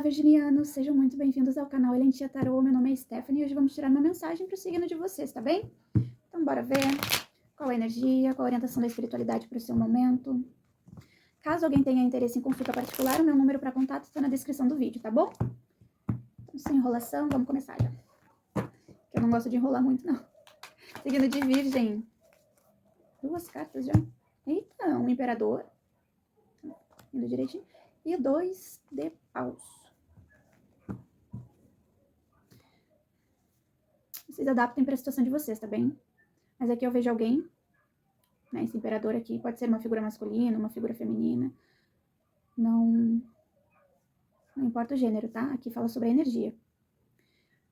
virginianos, sejam muito bem-vindos ao canal Elentia Tarô. Meu nome é Stephanie e hoje vamos tirar uma mensagem para o signo de vocês, tá bem? Então bora ver qual a energia, qual a orientação da espiritualidade para o seu momento. Caso alguém tenha interesse em consulta particular, o meu número para contato está na descrição do vídeo, tá bom? Então, sem enrolação, vamos começar já. Eu não gosto de enrolar muito, não. Signo de Virgem. 2 cartas já. Eita, um imperador. Indo direitinho. E 2 de paus. Vocês adaptem para a situação de vocês, tá bem? Mas aqui eu vejo alguém, né? Esse imperador aqui pode ser uma figura masculina, uma figura feminina. Não importa o gênero, tá? Aqui fala sobre a energia.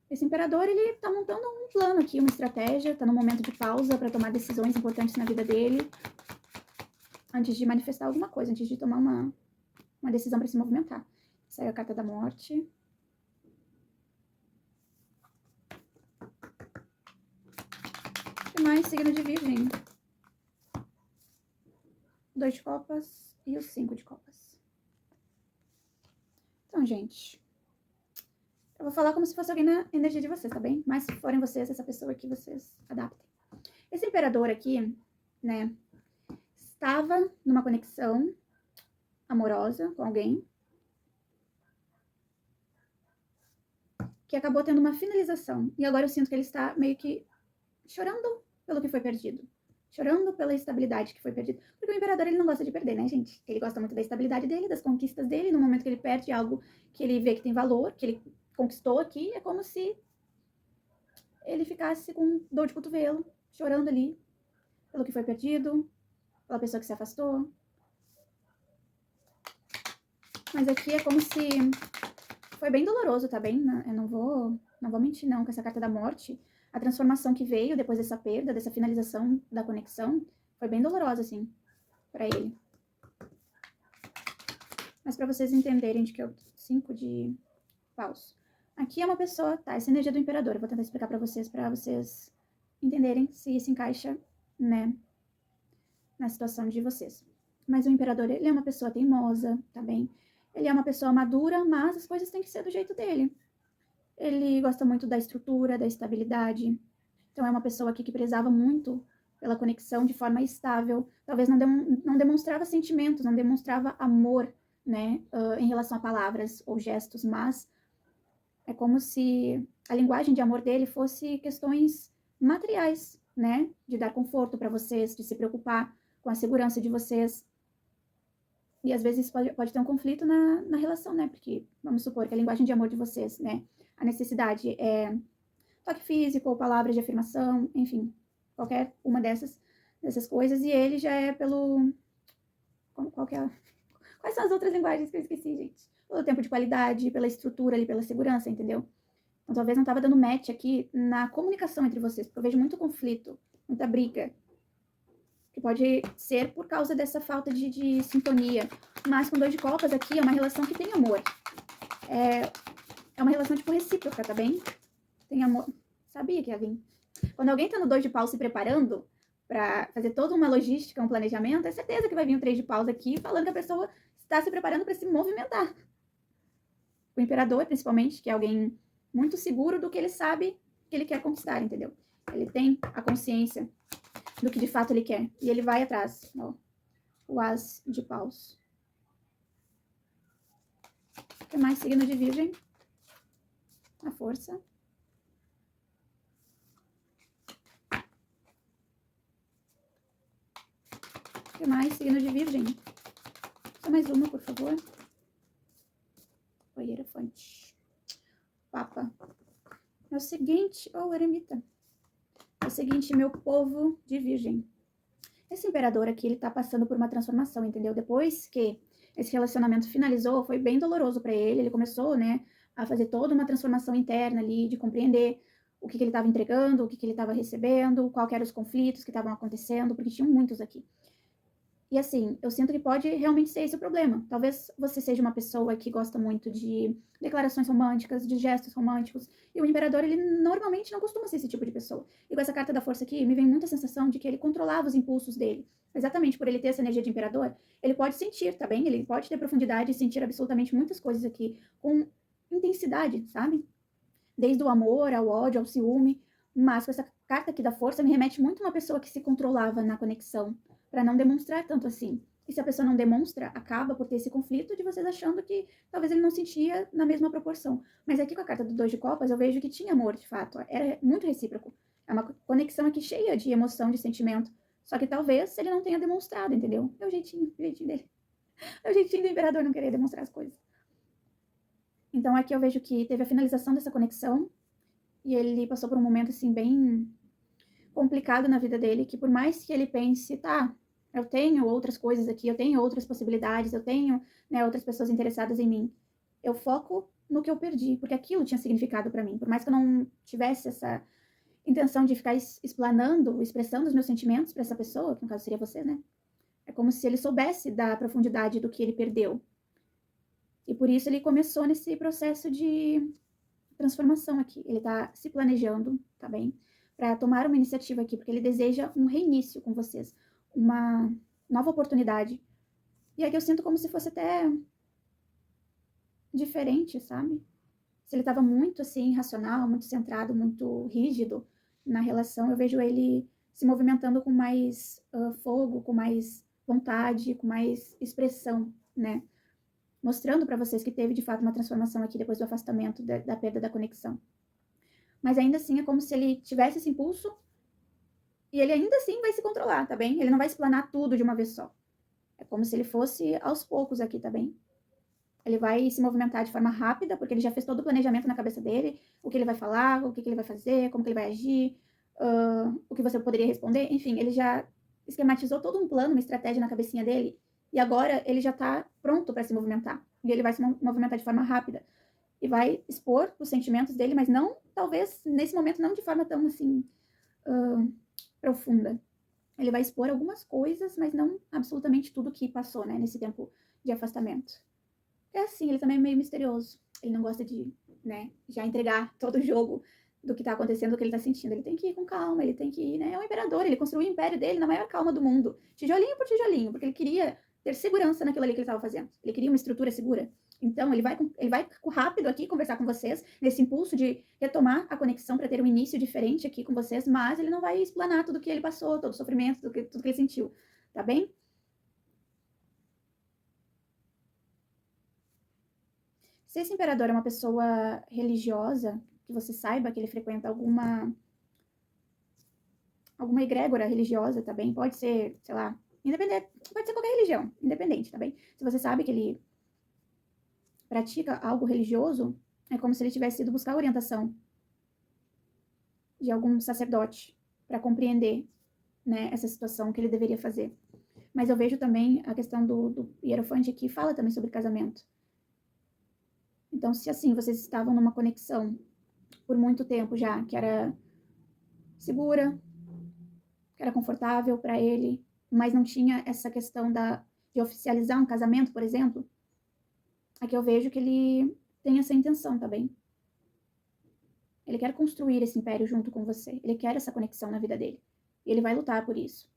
Esse imperador, ele tá montando um plano aqui, uma estratégia, tá num momento de pausa para tomar decisões importantes na vida dele, antes de manifestar alguma coisa, antes de tomar uma decisão para se movimentar. Saiu a carta da morte. O que mais? Signo de Virgem. 2 de copas e o 5 de copas. Então, gente, eu vou falar como se fosse alguém na energia de vocês, tá bem? Mas se forem vocês, essa pessoa aqui, vocês adaptem. Esse imperador aqui, né, estava numa conexão amorosa com alguém que acabou tendo uma finalização. E agora eu sinto que ele está meio que chorando pelo que foi perdido. Chorando pela estabilidade que foi perdida. Porque o imperador, ele não gosta de perder, né, gente? Ele gosta muito da estabilidade dele, das conquistas dele. No momento que ele perde algo que ele vê que tem valor, que ele conquistou aqui, é como se ele ficasse com dor de cotovelo, chorando ali pelo que foi perdido, pela pessoa que se afastou. Mas aqui é como se foi bem doloroso, tá bem? Eu não vou mentir, não, com essa carta da morte. A transformação que veio depois dessa perda, dessa finalização da conexão, foi bem dolorosa, assim, pra ele. Mas pra vocês entenderem de que eu... 5 de paus. Aqui é uma pessoa, tá? Essa energia do imperador. Eu vou tentar explicar pra vocês entenderem se se encaixa, né, na situação de vocês. Mas o imperador, ele é uma pessoa teimosa, tá bem? Ele é uma pessoa madura, mas as coisas têm que ser do jeito dele. Ele gosta muito da estrutura, da estabilidade. Então, é uma pessoa aqui que prezava muito pela conexão de forma estável. Talvez não demonstrava sentimentos, não demonstrava amor, né, em relação a palavras ou gestos, mas é como se a linguagem de amor dele fosse questões materiais, né, de dar conforto para vocês, de se preocupar com a segurança de vocês. E às vezes pode ter um conflito na relação, né, porque vamos supor que a linguagem de amor de vocês, né, a necessidade é toque físico ou palavras de afirmação, enfim, qualquer uma dessas coisas, e ele já é pelo... Qual que é? Quais são as outras linguagens que eu esqueci, gente? Pelo tempo de qualidade, pela estrutura ali, pela segurança, entendeu? Então talvez não tava dando match aqui na comunicação entre vocês, porque eu vejo muito conflito, muita briga, que pode ser por causa dessa falta de sintonia. Mas com 2 de copas aqui é uma relação que tem amor. É uma relação, tipo, recíproca, tá bem? Tem amor. Sabia que ia vir. Quando alguém tá no 2 de paus se preparando pra fazer toda uma logística, um planejamento, é certeza que vai vir o 3 de paus aqui falando que a pessoa está se preparando para se movimentar. O imperador, principalmente, que é alguém muito seguro do que ele sabe que ele quer conquistar, entendeu? Ele tem a consciência do que de fato ele quer. E ele vai atrás. Ó, o as de paus. O que mais? Signo de Virgem. A força. O que mais? Signo de Virgem. Só mais uma, por favor. O Hierofante. Papa. É o seguinte... Oh, eremita. É o seguinte, meu povo de Virgem. Esse imperador aqui, ele tá passando por uma transformação, entendeu? Depois que esse relacionamento finalizou, foi bem doloroso pra ele. Ele começou, né, a fazer toda uma transformação interna ali, de compreender o que ele estava entregando, o que ele estava recebendo, qual eram os conflitos que estavam acontecendo, porque tinham muitos aqui. E assim, eu sinto que pode realmente ser esse o problema. Talvez você seja uma pessoa que gosta muito de declarações românticas, de gestos românticos, e o imperador, ele normalmente não costuma ser esse tipo de pessoa. E com essa carta da força aqui, me vem muita sensação de que ele controlava os impulsos dele. Exatamente por ele ter essa energia de imperador, ele pode sentir, tá bem? Ele pode ter profundidade e sentir absolutamente muitas coisas aqui, com intensidade, sabe? Desde o amor, ao ódio, ao ciúme. Mas com essa carta aqui da força me remete muito a uma pessoa que se controlava na conexão, para não demonstrar tanto assim. E se a pessoa não demonstra, acaba por ter esse conflito de vocês achando que talvez ele não sentia na mesma proporção. Mas aqui com a carta do 2 de copas, eu vejo que tinha amor, de fato. Era muito recíproco. É uma conexão aqui cheia de emoção, de sentimento. Só que talvez ele não tenha demonstrado, entendeu? É o jeitinho dele. É o jeitinho do imperador não querer demonstrar as coisas. Então aqui eu vejo que teve a finalização dessa conexão e ele passou por um momento assim bem complicado na vida dele, que por mais que ele pense, tá, eu tenho outras coisas aqui, eu tenho outras possibilidades, eu tenho, né, outras pessoas interessadas em mim, eu foco no que eu perdi, porque aquilo tinha significado para mim. Por mais que eu não tivesse essa intenção de ficar explanando, expressando os meus sentimentos para essa pessoa, que no caso seria você, né? É como se ele soubesse da profundidade do que ele perdeu. E por isso ele começou nesse processo de transformação aqui. Ele tá se planejando, tá bem? Para tomar uma iniciativa aqui, porque ele deseja um reinício com vocês, uma nova oportunidade. E aqui eu sinto como se fosse até diferente, sabe? Se ele estava muito assim, racional, muito centrado, muito rígido na relação, eu vejo ele se movimentando com mais fogo, com mais vontade, com mais expressão, né? Mostrando para vocês que teve de fato uma transformação aqui depois do afastamento, da perda da conexão. Mas ainda assim é como se ele tivesse esse impulso e ele ainda assim vai se controlar, tá bem? Ele não vai explanar tudo de uma vez só. É como se ele fosse aos poucos aqui, tá bem? Ele vai se movimentar de forma rápida, porque ele já fez todo o planejamento na cabeça dele, o que ele vai falar, o que ele vai fazer, como que ele vai agir, o que você poderia responder, enfim, ele já esquematizou todo um plano, uma estratégia na cabecinha dele, e agora ele já tá pronto para se movimentar. E ele vai se movimentar de forma rápida. E vai expor os sentimentos dele, mas não, talvez, nesse momento, não de forma tão, assim, profunda. Ele vai expor algumas coisas, mas não absolutamente tudo que passou, né, nesse tempo de afastamento. É assim, ele também é meio misterioso. Ele não gosta de, né, já entregar todo o jogo do que tá acontecendo, do que ele tá sentindo. Ele tem que ir com calma, ele tem que ir, né, é um imperador, ele construiu o império dele na maior calma do mundo, tijolinho por tijolinho, porque ele queria ter segurança naquilo ali que ele estava fazendo. Ele queria uma estrutura segura. Então, ele vai rápido aqui conversar com vocês, nesse impulso de retomar a conexão para ter um início diferente aqui com vocês, mas ele não vai explanar tudo que ele passou, todo o sofrimento, tudo que ele sentiu, tá bem? Se esse imperador é uma pessoa religiosa, que você saiba que ele frequenta alguma egrégora religiosa, tá bem? Pode ser, sei lá, independente, pode ser qualquer religião, independente, tá bem? Se você sabe que ele pratica algo religioso, é como se ele tivesse ido buscar orientação de algum sacerdote para compreender, né, essa situação que ele deveria fazer. Mas eu vejo também a questão do hierofante aqui, fala também sobre casamento. Então, se assim, vocês estavam numa conexão por muito tempo já, que era segura, que era confortável para ele, mas não tinha essa questão de oficializar um casamento, por exemplo, aqui eu vejo que ele tem essa intenção, tá bem? Ele quer construir esse império junto com você. Ele quer essa conexão na vida dele. E ele vai lutar por isso.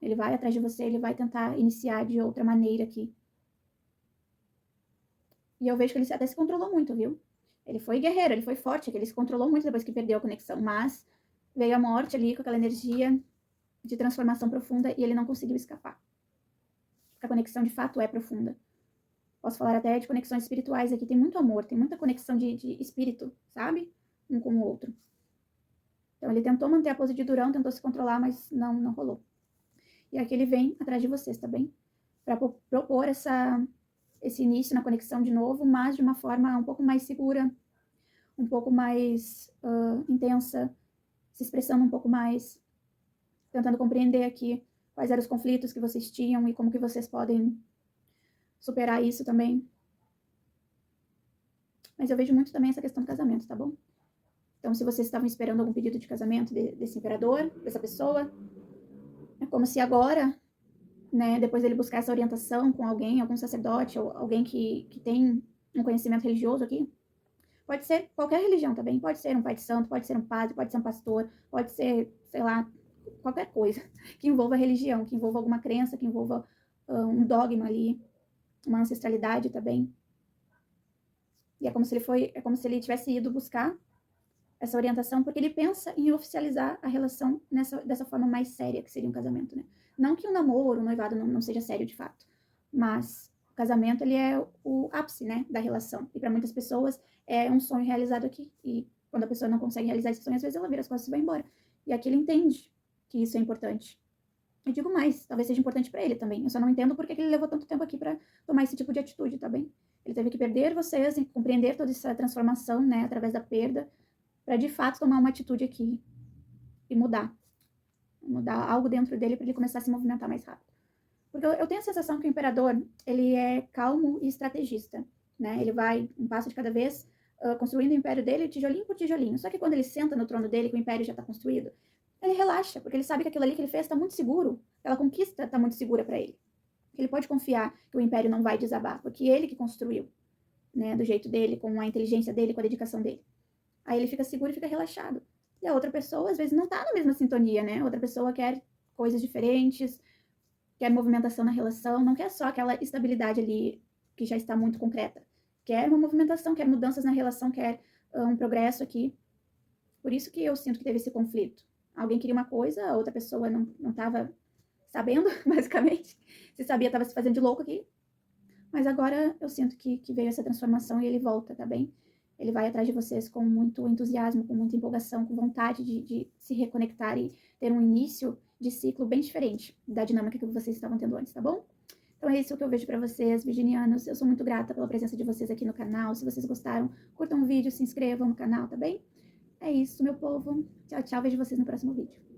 Ele vai atrás de você, ele vai tentar iniciar de outra maneira aqui. E eu vejo que ele até se controlou muito, viu? Ele foi guerreiro, ele foi forte, ele se controlou muito depois que perdeu a conexão. Mas veio a morte ali com aquela energia de transformação profunda e ele não conseguiu escapar. Porque a conexão de fato é profunda. Posso falar até de conexões espirituais aqui. Tem muito amor, tem muita conexão de espírito, sabe? Um com o outro. Então ele tentou manter a pose de durão, tentou se controlar, mas não rolou. E aqui ele vem atrás de vocês, tá bem? Para propor esse início na conexão de novo, mas de uma forma um pouco mais segura, um pouco mais intensa, se expressando um pouco mais, tentando compreender aqui quais eram os conflitos que vocês tinham e como que vocês podem superar isso também. Mas eu vejo muito também essa questão do casamento, tá bom? Então, se vocês estavam esperando algum pedido de casamento desse imperador, dessa pessoa, é como se agora, né, depois dele buscar essa orientação com alguém, algum sacerdote ou alguém que tem um conhecimento religioso aqui, pode ser qualquer religião também, pode ser um pai de santo, pode ser um padre, pode ser um pastor, pode ser, sei lá, qualquer coisa que envolva religião, que envolva alguma crença, que envolva um dogma ali, uma ancestralidade também. E é como se ele tivesse ido buscar essa orientação, porque ele pensa em oficializar a relação dessa forma mais séria, que seria um casamento, né? Não que um namoro, um noivado não seja sério de fato, mas o casamento, ele é o ápice, né, da relação. E para muitas pessoas é um sonho realizado aqui. E quando a pessoa não consegue realizar esse sonho, às vezes ela vira as costas e vai embora. E aqui ele entende que isso é importante. Eu digo mais, talvez seja importante para ele também. Eu só não entendo por que ele levou tanto tempo aqui para tomar esse tipo de atitude, tá bem? Ele teve que perder vocês e compreender toda essa transformação, né, através da perda, para de fato tomar uma atitude aqui e mudar algo dentro dele para ele começar a se movimentar mais rápido. Porque eu tenho a sensação que o imperador, ele é calmo e estrategista, né? Ele vai um passo de cada vez, construindo o império dele tijolinho por tijolinho. Só que quando ele senta no trono dele, que o império já está construído, ele relaxa, porque ele sabe que aquilo ali que ele fez está muito seguro, aquela conquista está muito segura para ele. Ele pode confiar que o império não vai desabar, porque ele que construiu, né, do jeito dele, com a inteligência dele, com a dedicação dele. Aí ele fica seguro e fica relaxado. E a outra pessoa, às vezes, não tá na mesma sintonia, né? Outra pessoa quer coisas diferentes, quer movimentação na relação, não quer só aquela estabilidade ali que já está muito concreta. Quer uma movimentação, quer mudanças na relação, quer um progresso aqui. Por isso que eu sinto que teve esse conflito. Alguém queria uma coisa, a outra pessoa não estava sabendo, basicamente. Se sabia, estava se fazendo de louco aqui. Mas agora eu sinto que veio essa transformação e ele volta, tá bem? Ele vai atrás de vocês com muito entusiasmo, com muita empolgação, com vontade de se reconectar e ter um início de ciclo bem diferente da dinâmica que vocês estavam tendo antes, tá bom? Então é isso que eu vejo para vocês, virginianos. Eu sou muito grata pela presença de vocês aqui no canal. Se vocês gostaram, curtam o vídeo, se inscrevam no canal, tá bem? É isso, meu povo. Tchau, tchau. Vejo vocês no próximo vídeo.